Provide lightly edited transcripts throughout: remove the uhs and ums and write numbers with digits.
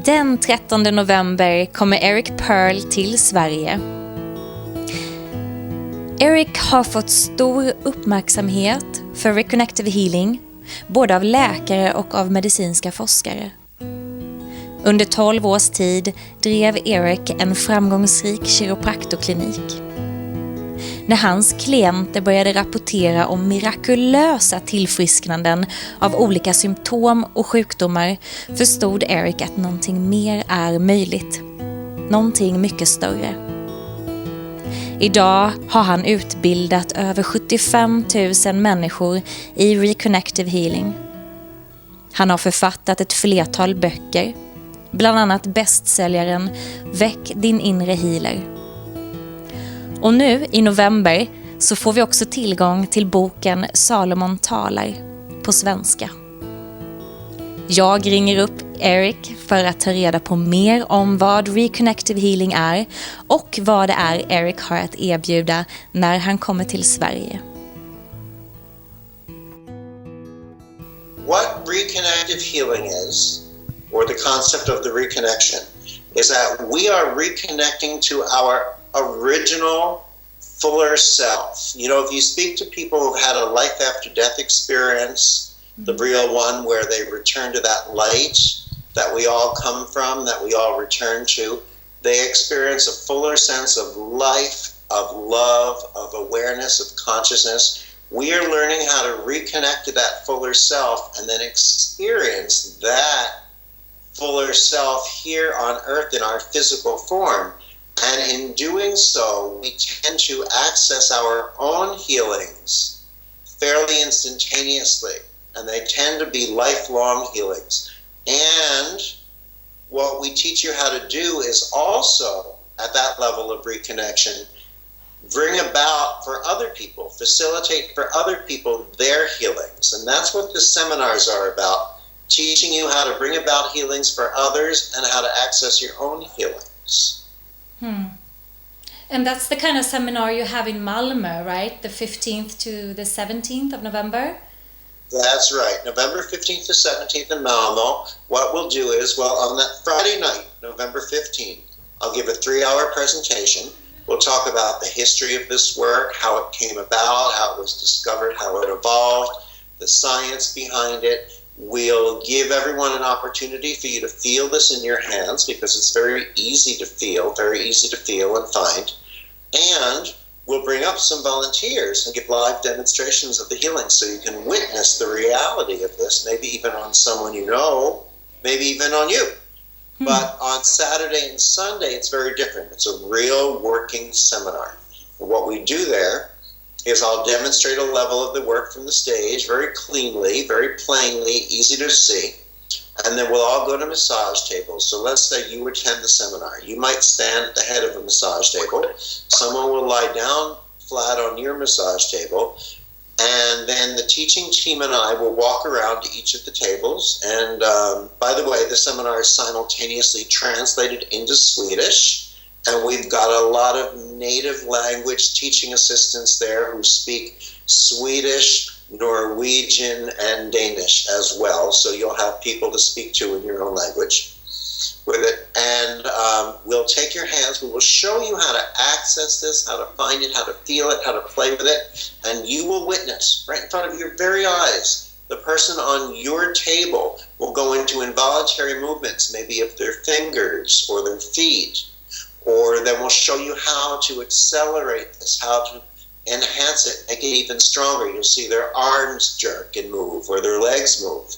Den 13 november kommer Eric Pearl till Sverige. Eric har fått stor uppmärksamhet för Reconnective healing, både av läkare och av medicinska forskare. Under 12 års tid drev Eric en framgångsrik kiropraktorklinik. När hans klienter började rapportera om mirakulösa tillfrisknanden av olika symptom och sjukdomar förstod Eric att någonting mer är möjligt. Någonting mycket större. Idag har han utbildat över 75 000 människor i Reconnective healing. Han har författat ett flertal böcker, bland annat bästsäljaren Väck, din inre healer. Och nu i november så får vi också tillgång till boken talar på svenska. Jag ringer upp Eric för att ta reda på mer om vad Reconnective healing är och vad det är Eric har att erbjuda när han kommer till Sverige. What reconnective healing is, or the concept of the reconnection, is that we are reconnecting to our original fuller self. You know, if you speak to people who've had a life after death experience, the real one where they return to that light that we all come from, that we all return to, they experience a fuller sense of life, of love, of awareness, of consciousness. We are learning how to reconnect to that fuller self and then experience that fuller self here on earth in our physical form. And in doing so, we tend to access our own healings fairly instantaneously, and they tend to be lifelong healings. And what we teach you how to do is also, at that level of reconnection, bring about for other people, facilitate for other people their healings. And that's what the seminars are about, teaching you how to bring about healings for others and how to access your own healings. And that's the kind of seminar you have in Malmö, right? The 15th to the 17th of November? That's right. November 15th to 17th in Malmö. What we'll do is, well, on that Friday night, November 15th, I'll give a 3-hour presentation. We'll talk about the history of this work, how it came about, how it was discovered, how it evolved, the science behind it. We'll give everyone an opportunity for you to feel this in your hands, because it's very easy to feel and find. And we'll bring up some volunteers and give live demonstrations of the healing so you can witness the reality of this, maybe even on someone you know, maybe even on you. But on Saturday and Sunday, it's very different. It's a real working seminar. And what we do there is I'll demonstrate a level of the work from the stage very cleanly, very plainly, easy to see. And then we'll all go to massage tables. So let's say you attend the seminar. You might stand at the head of a massage table. Someone will lie down flat on your massage table. And then the teaching team and I will walk around to each of the tables. And by the way, the seminar is simultaneously translated into Swedish. And we've got a lot of native language teaching assistants there who speak Swedish, Norwegian, and Danish as well. So you'll have people to speak to in your own language with it. And we'll take your hands. We will show you how to access this, how to find it, how to feel it, how to play with it. And you will witness right in front of your very eyes. The person on your table will go into involuntary movements, maybe of their fingers or their feet. Or then we'll show you how to accelerate this, how to enhance it, make it even stronger. You'll see their arms jerk and move, or their legs move.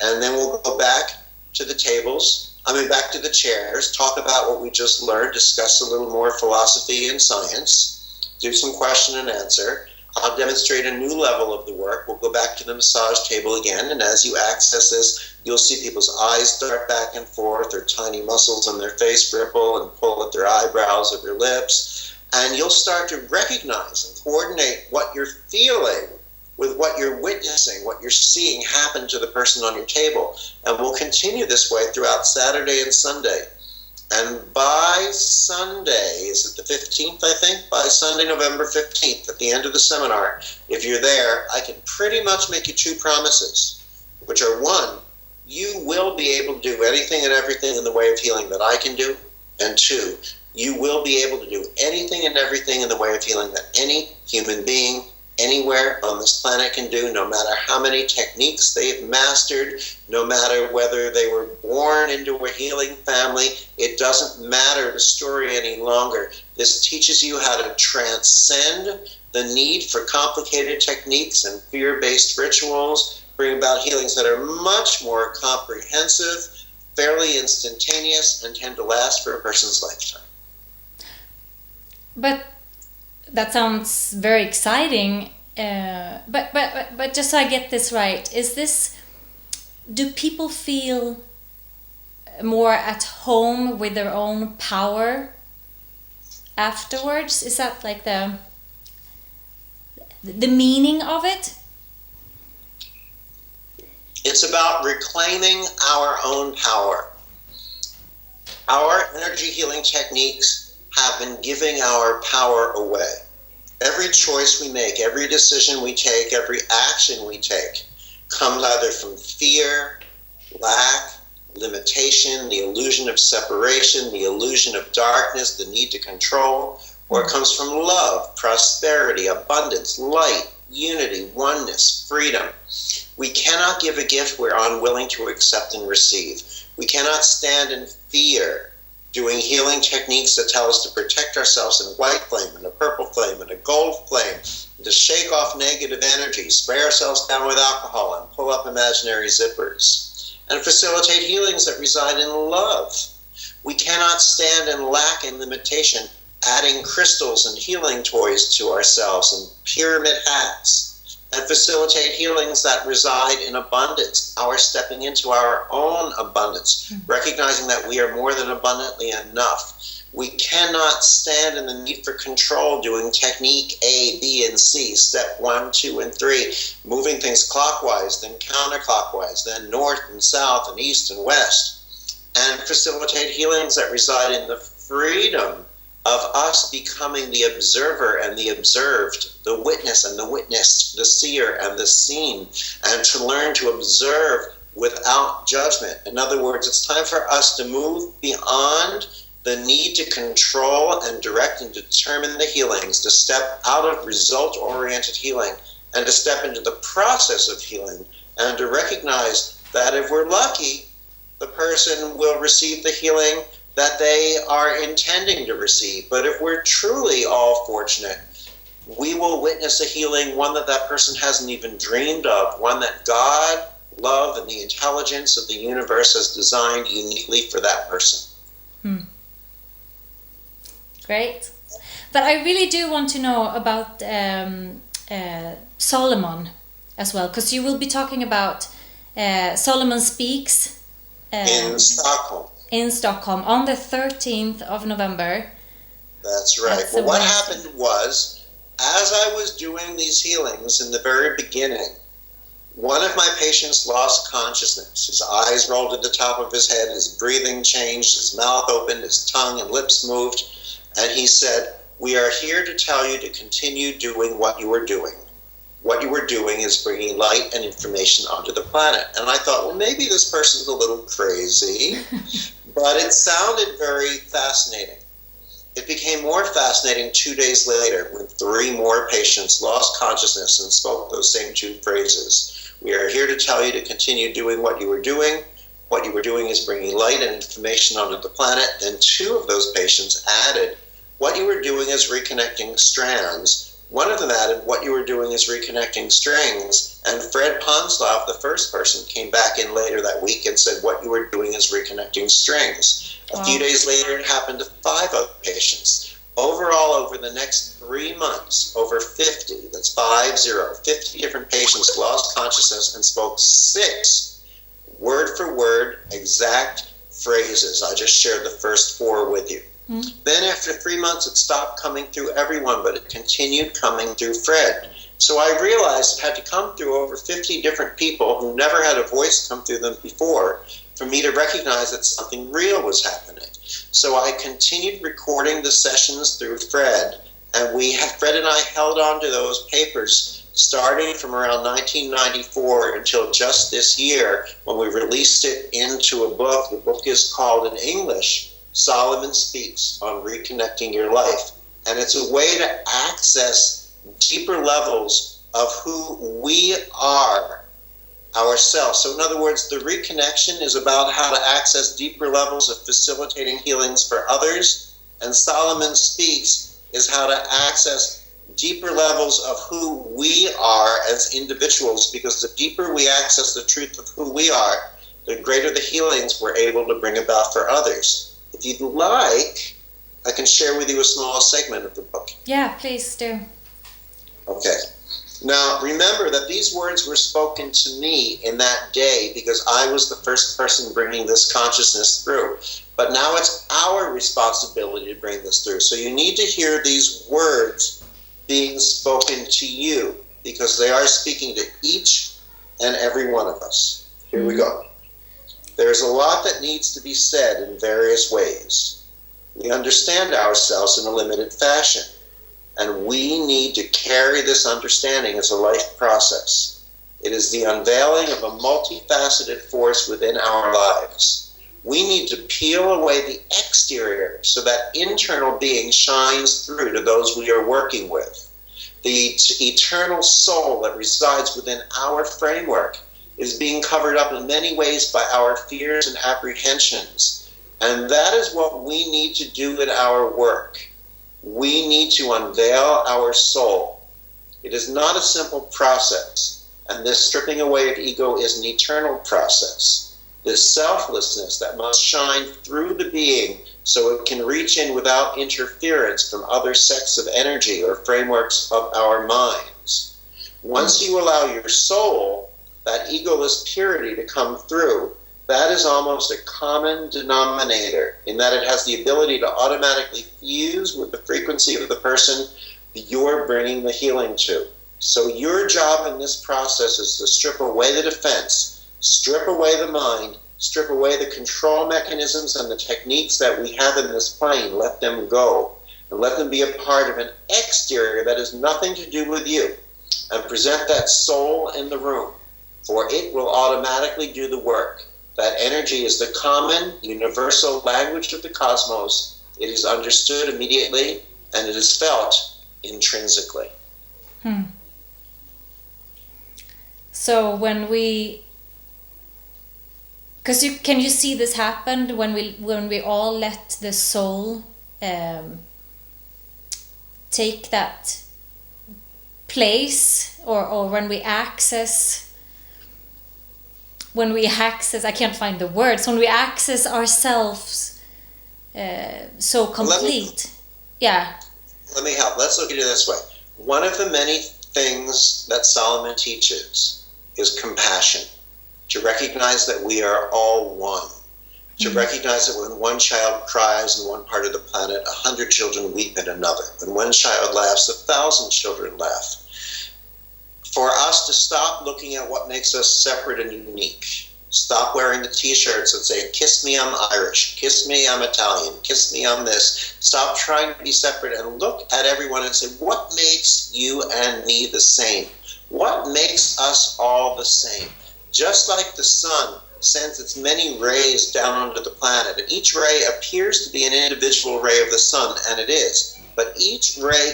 And then we'll go back to the tables, back to the chairs, talk about what we just learned, discuss a little more philosophy and science, do some question and answer. I'll demonstrate a new level of the work. We'll go back to the massage table again, and as you access this, you'll see people's eyes dart back and forth, their tiny muscles on their face ripple and pull at their eyebrows or their lips, and you'll start to recognize and coordinate what you're feeling with what you're witnessing, what you're seeing happen to the person on your table. And we'll continue this way throughout Saturday and Sunday. And by Sunday, is it the 15th, I think? By Sunday, November 15th, at the end of the seminar, if you're there, I can pretty much make you 2 promises, which are 1, you will be able to do anything and everything in the way of healing that I can do. And 2, you will be able to do anything and everything in the way of healing that any human being anywhere on this planet can do, no matter how many techniques they've mastered, no matter whether they were born into a healing family. It doesn't matter the story any longer. This teaches you how to transcend the need for complicated techniques and fear-based rituals, bring about healings that are much more comprehensive, fairly instantaneous, and tend to last for a person's lifetime. But that sounds very exciting. But just so I get this right, do people feel more at home with their own power afterwards? Is that like the meaning of it? It's about reclaiming our own power. Our energy healing techniques have been giving our power away. Every choice we make, every decision we take, every action we take comes either from fear, lack, limitation, the illusion of separation, the illusion of darkness, the need to control, or it comes from love, prosperity, abundance, light, unity, oneness, freedom. We cannot give a gift we're unwilling to accept and receive. We cannot stand in fear doing healing techniques that tell us to protect ourselves in a white flame and a purple flame and a gold flame, to shake off negative energy, spray ourselves down with alcohol and pull up imaginary zippers, and facilitate healings that reside in love. We cannot stand in lack and limitation, adding crystals and healing toys to ourselves and pyramid hats, and facilitate healings that reside in abundance, our stepping into our own abundance, recognizing that we are more than abundantly enough. We cannot stand in the need for control doing technique A, B, and C, step 1, 2, and 3, moving things clockwise, then counterclockwise, then north and south and east and west, and facilitate healings that reside in the freedom of us becoming the observer and the observed, the witness and the witnessed, the seer and the seen, and to learn to observe without judgment. In other words, it's time for us to move beyond the need to control and direct and determine the healings, to step out of result-oriented healing and to step into the process of healing, and to recognize that if we're lucky, the person will receive the healing that they are intending to receive. But if we're truly all fortunate, we will witness a healing, one that that person hasn't even dreamed of, one that God, love, and the intelligence of the universe has designed uniquely for that person. Great. But I really do want to know about Solomon as well, because you will be talking about Solomon Speaks in Stockholm. In Stockholm on the 13th of November. That's right. Well, what happened was, as I was doing these healings in the very beginning, one of my patients lost consciousness. His eyes rolled to the top of his head, his breathing changed, his mouth opened, his tongue and lips moved, and he said, "We are here to tell you to continue doing what you were doing. What you were doing is bringing light and information onto the planet." And I thought, well, maybe this person's a little crazy, but it sounded very fascinating. It became more fascinating 2 days later when 3 more patients lost consciousness and spoke those same 2 phrases. "We are here to tell you to continue doing what you were doing. What you were doing is bringing light and information onto the planet." Then 2 of those patients added, "What you were doing is reconnecting strands." One of them added, "What you were doing is reconnecting strings." And Fred Ponsloff, the first person, came back in later that week and said, "What you were doing is reconnecting strings." A few days later, it happened to 5 other patients. Overall, over the next 3 months, over 50, that's 50 different patients lost consciousness and spoke 6 word for word exact phrases. I just shared the first 4 with you. Then after 3 months, it stopped coming through everyone, but it continued coming through Fred. So I realized it had to come through over 50 different people who never had a voice come through them before for me to recognize that something real was happening. So I continued recording the sessions through Fred, and Fred and I held on to those papers starting from around 1994 until just this year when we released it into a book. The book is called in English, Solomon Speaks on Reconnecting Your Life. And it's a way to access deeper levels of who we are ourselves. So in other words, the reconnection is about how to access deeper levels of facilitating healings for others, and Solomon Speaks is how to access deeper levels of who we are as individuals, because the deeper we access the truth of who we are, the greater the healings we're able to bring about for others. If you'd like, I can share with you a small segment of the book. Yeah, please do. Okay. Now, remember that these words were spoken to me in that day because I was the first person bringing this consciousness through. But now it's our responsibility to bring this through. So you need to hear these words being spoken to you because they are speaking to each and every one of us. Here we go. There's a lot that needs to be said in various ways. We understand ourselves in a limited fashion. And we need to carry this understanding as a life process. It is the unveiling of a multifaceted force within our lives. We need to peel away the exterior so that internal being shines through to those we are working with. The eternal soul that resides within our framework is being covered up in many ways by our fears and apprehensions. And that is what we need to do in our work. We need to unveil our soul. It is not a simple process, and this stripping away of ego is an eternal process. This selflessness that must shine through the being so it can reach in without interference from other sects of energy or frameworks of our minds. Once you allow your soul, that egoless purity, to come through, that is almost a common denominator in that it has the ability to automatically fuse with the frequency of the person you're bringing the healing to. So your job in this process is to strip away the defense, strip away the mind, strip away the control mechanisms and the techniques that we have in this plane. Let them go and let them be a part of an exterior that has nothing to do with you, and present that soul in the room, for it will automatically do the work. That energy is the common, universal language of the cosmos. It is understood immediately, and it is felt intrinsically. So when we, can you see this happen when we all let the soul take that place, or when we access, I can't find the words, when we access ourselves so complete. Let me help. Let's look at it this way. One of the many things that Solomon teaches is compassion. To recognize that we are all one. To recognize that when one child cries in one part of the planet, 100 children weep in another. When one child laughs, 1,000 children laugh. For us to stop looking at what makes us separate and unique. Stop wearing the t-shirts that say, kiss me, I'm Irish, kiss me, I'm Italian, kiss me, I'm this. Stop trying to be separate and look at everyone and say, what makes you and me the same? What makes us all the same? Just like the sun sends its many rays down onto the planet, and each ray appears to be an individual ray of the sun, and it is. But each ray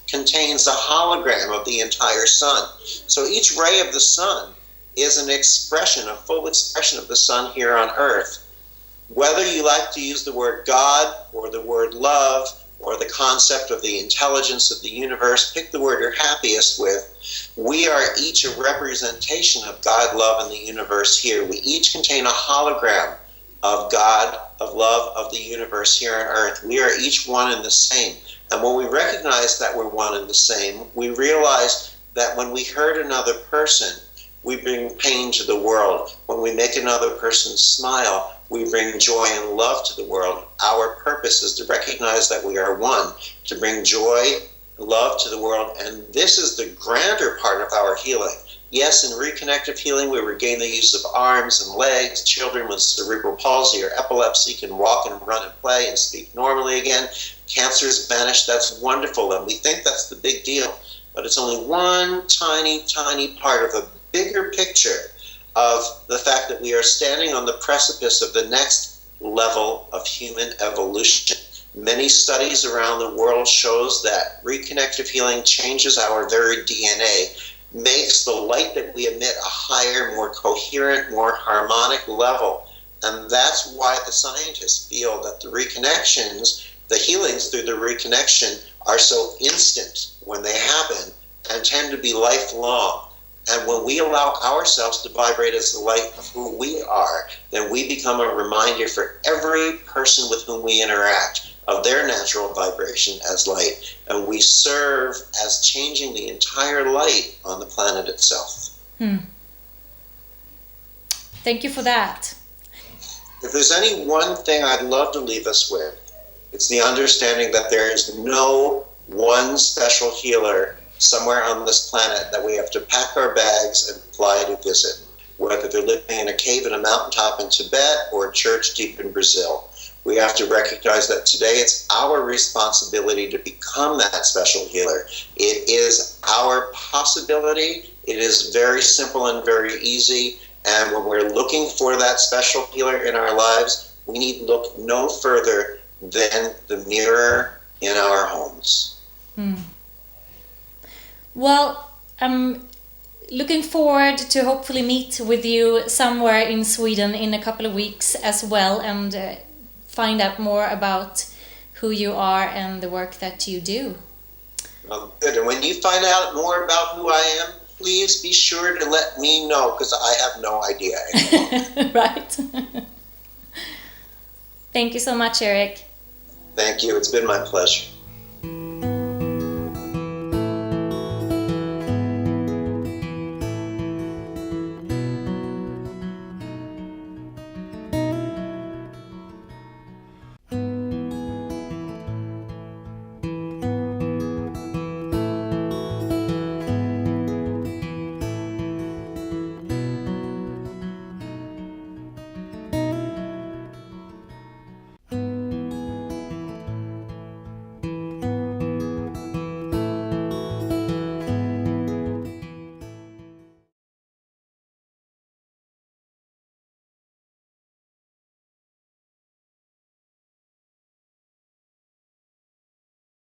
contains a hologram of the entire sun. So each ray of the sun is an expression, a full expression of the sun here on Earth. Whether you like to use the word God or the word love or the concept of the intelligence of the universe, pick the word you're happiest with. We are each a representation of God, love, and the universe here. We each contain a hologram of God, of love, of the universe here on Earth. We are each one and the same. And when we recognize that we're one and the same, we realize that when we hurt another person, we bring pain to the world. When we make another person smile, we bring joy and love to the world. Our purpose is to recognize that we are one, to bring joy, love to the world. And this is the grander part of our healing. Yes, in reconnective healing, we regain the use of arms and legs. Children with cerebral palsy or epilepsy can walk and run and play and speak normally again. Cancer is vanished. That's wonderful, and we think that's the big deal. but it's only one tiny, tiny part of a bigger picture of the fact that we are standing on the precipice of the next level of human evolution. Many studies around the world shows that reconnective healing changes our very DNA, makes the light that we emit a higher, more coherent, more harmonic level. And that's why the scientists feel that the reconnections, the healings through the reconnection, are so instant when they happen and tend to be lifelong. And when we allow ourselves to vibrate as the light of who we are, then we become a reminder for every person with whom we interact of their natural vibration as light. And we serve as changing the entire light on the planet itself. Thank you for that. If there's any one thing I'd love to leave us with, it's the understanding that there is no one special healer somewhere on this planet that we have to pack our bags and fly to visit, whether they're living in a cave in a mountaintop in Tibet or a church deep in Brazil. We have to recognize that today it's our responsibility to become that special healer. It is our possibility. It is very simple and very easy. And when we're looking for that special healer in our lives, we need to look no further than the mirror in our homes. Well, I'm looking forward to hopefully meet with you somewhere in Sweden in a couple of weeks as well, and find out more about who you are and the work that you do. Good. And when you find out more about who I am, please be sure to let me know, because I have no idea anymore. Right. Thank you so much, Eric. Thank you. It's been my pleasure.